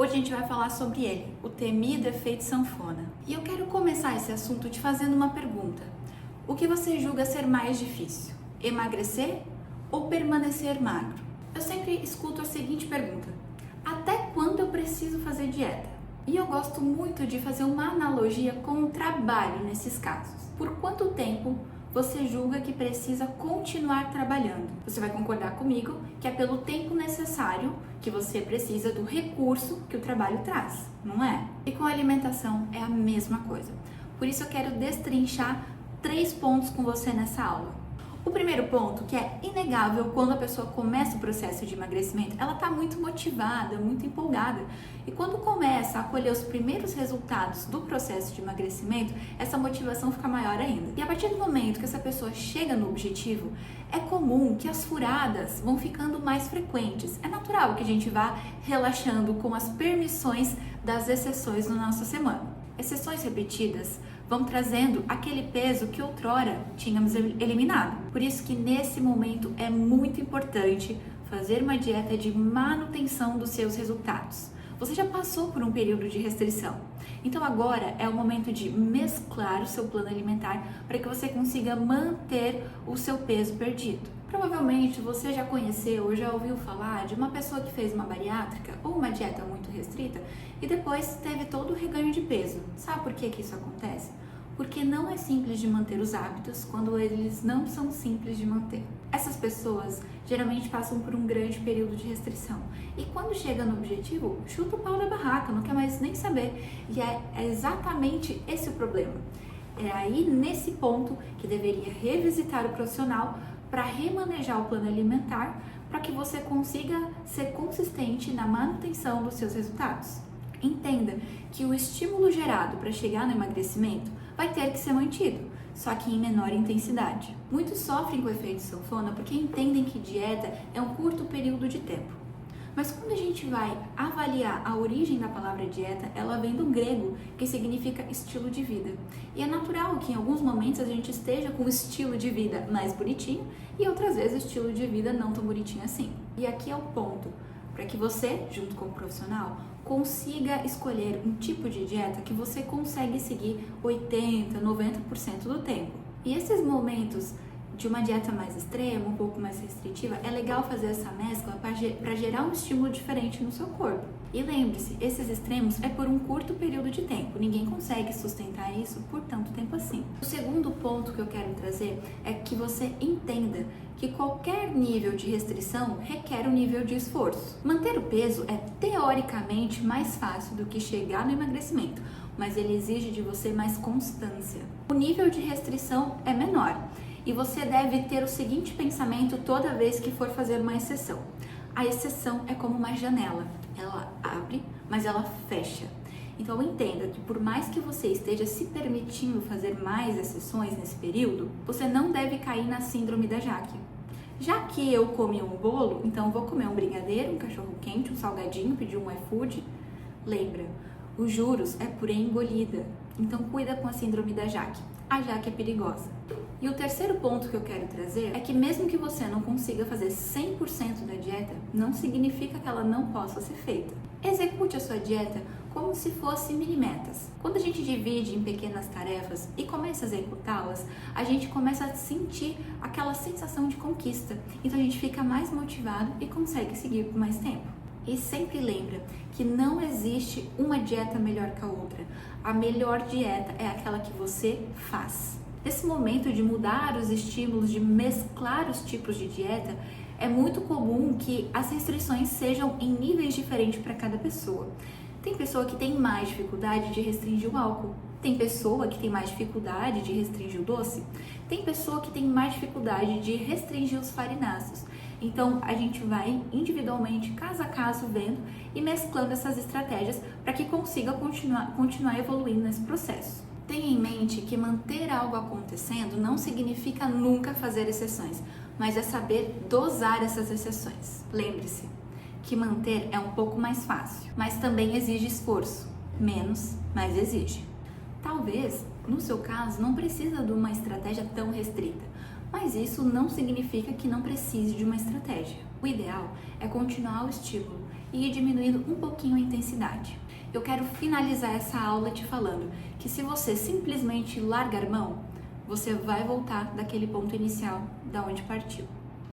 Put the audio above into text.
Hoje a gente vai falar sobre ele, o temido efeito sanfona. E eu quero começar esse assunto te fazendo uma pergunta. O que você julga ser mais difícil? Emagrecer ou permanecer magro? Eu sempre escuto a seguinte pergunta: até quando eu preciso fazer dieta? E eu gosto muito de fazer uma analogia com o trabalho nesses casos. Por quanto tempo você julga que precisa continuar trabalhando? Você vai concordar comigo que é pelo tempo necessário que você precisa do recurso que o trabalho traz, não é? E com a alimentação é a mesma coisa. Por isso eu quero destrinchar 3 pontos com você nessa aula. O primeiro ponto, que é inegável quando a pessoa começa o processo de emagrecimento, ela está muito motivada, muito empolgada. E quando começa a colher os primeiros resultados do processo de emagrecimento, essa motivação fica maior ainda. E a partir do momento que essa pessoa chega no objetivo, é comum que as furadas vão ficando mais frequentes. É natural que a gente vá relaxando com as permissões das exceções na nossa semana. Exceções repetidas vão trazendo aquele peso que outrora tínhamos eliminado. Por isso que nesse momento é muito importante fazer uma dieta de manutenção dos seus resultados. Você já passou por um período de restrição, então agora é o momento de mesclar o seu plano alimentar para que você consiga manter o seu peso perdido. Provavelmente você já conheceu ou já ouviu falar de uma pessoa que fez uma bariátrica ou uma dieta muito restrita e depois teve todo o reganho de peso. Sabe por que isso acontece? Porque não é simples de manter os hábitos quando eles não são simples de manter. Essas pessoas geralmente passam por um grande período de restrição e quando chega no objetivo, chuta o pau da barraca, não quer mais nem saber. E é exatamente esse o problema. É aí nesse ponto que deveria revisitar o profissional para remanejar o plano alimentar para que você consiga ser consistente na manutenção dos seus resultados. Entenda que o estímulo gerado para chegar no emagrecimento vai ter que ser mantido, só que em menor intensidade. Muitos sofrem com o efeito sanfona porque entendem que dieta é um curto período de tempo. Mas quando a gente vai avaliar a origem da palavra dieta, ela vem do grego, que significa estilo de vida. E é natural que em alguns momentos a gente esteja com um estilo de vida mais bonitinho e outras vezes estilo de vida não tão bonitinho assim. E aqui é o ponto, para que você, junto com o profissional, consiga escolher um tipo de dieta que você consegue seguir 80%, 90% do tempo. E esses momentos de uma dieta mais extrema, um pouco mais restritiva, é legal fazer essa mescla para gerar um estímulo diferente no seu corpo. E lembre-se, esses extremos é por um curto período de tempo, ninguém consegue sustentar isso por tanto tempo assim. O segundo ponto que eu quero trazer é que você entenda que qualquer nível de restrição requer um nível de esforço. Manter o peso é teoricamente mais fácil do que chegar no emagrecimento, mas ele exige de você mais constância. O nível de restrição é menor. E você deve ter o seguinte pensamento toda vez que for fazer uma exceção. A exceção é como uma janela. Ela abre, mas ela fecha. Então entenda que por mais que você esteja se permitindo fazer mais exceções nesse período, você não deve cair na síndrome da Jaque. Já que eu comi um bolo, então vou comer um brigadeiro, um cachorro quente, um salgadinho, pedir um iFood. Lembra, os juros é por engolida. Então cuida com a síndrome da Jaque. A Jaque é perigosa. E o terceiro ponto que eu quero trazer é que mesmo que você não consiga fazer 100% da dieta, não significa que ela não possa ser feita. Execute a sua dieta como se fosse mini metas. Quando a gente divide em pequenas tarefas e começa a executá-las, a gente começa a sentir aquela sensação de conquista. Então a gente fica mais motivado e consegue seguir por mais tempo. E sempre lembra que não existe uma dieta melhor que a outra. A melhor dieta é aquela que você faz. Nesse momento de mudar os estímulos, de mesclar os tipos de dieta, é muito comum que as restrições sejam em níveis diferentes para cada pessoa. Tem pessoa que tem mais dificuldade de restringir o álcool. Tem pessoa que tem mais dificuldade de restringir o doce. Tem pessoa que tem mais dificuldade de restringir os farináceos. Então, a gente vai individualmente, caso a caso, vendo e mesclando essas estratégias para que consiga continuar evoluindo nesse processo. Tenha em mente que manter algo acontecendo não significa nunca fazer exceções, mas é saber dosar essas exceções. Lembre-se que manter é um pouco mais fácil, mas também exige esforço. Menos, mas exige. Talvez, no seu caso, não precisa de uma estratégia tão restrita, mas isso não significa que não precise de uma estratégia. O ideal é continuar o estímulo e ir diminuindo um pouquinho a intensidade. Eu quero finalizar essa aula te falando que se você simplesmente largar mão, você vai voltar daquele ponto inicial da onde partiu.